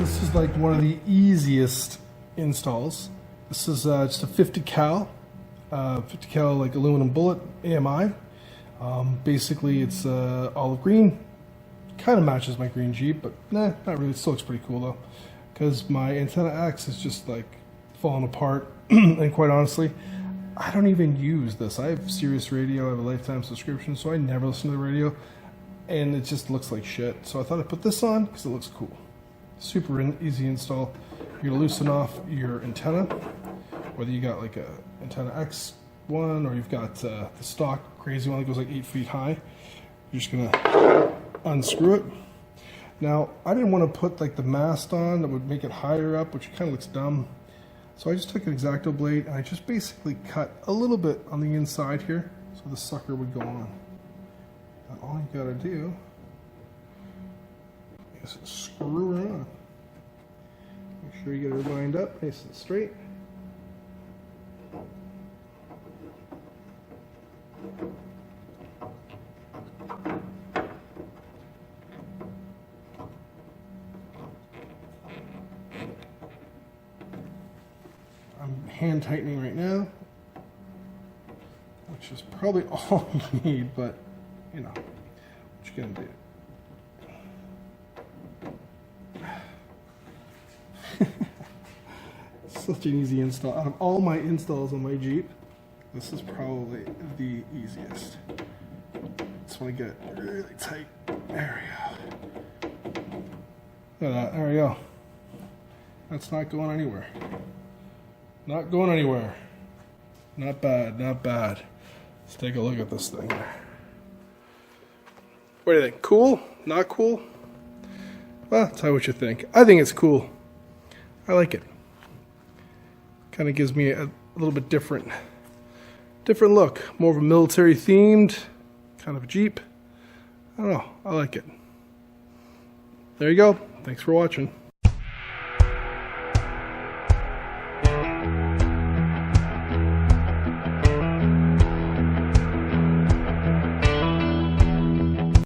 This is like one of the easiest installs. This is just a 50 cal like aluminum bullet AMI. Basically it's olive green. Kind of matches my green Jeep, but nah, not really. It still looks pretty cool though, because my antenna X is just like falling apart. And quite honestly, I don't even use this. I have Sirius Radio, I have a lifetime subscription, so I never listen to the radio, and it just looks like shit. So I thought I'd put this on because it looks cool. Super easy install. You're gonna loosen off your antenna, whether you got like a antenna X1 or you've got the stock crazy one that goes like 8 feet high. You're just gonna unscrew it. Now, I didn't want to put like the mast on that would make it higher up, which kind of looks dumb. So I just took an X-Acto blade and I just basically cut a little bit on the inside here so the sucker would go on. And all you gotta do is screw it on. Make sure you get it lined up nice and straight. I'm hand tightening right now, which is probably all you need, but you know, what you gonna do. Such an easy install. Out of all my installs on my Jeep, this is probably the easiest. Just want to get it really tight. There we go. Look at that. There we go. That's not going anywhere. Not going anywhere. Not bad, not bad. Let's take a look at this thing. What do you think? Cool? Not cool? Well, tell me what you think. I think it's cool. I like it. Kind of gives me a little bit different look. More of a military themed kind of Jeep. I don't know. I like it. There you go. Thanks for watching.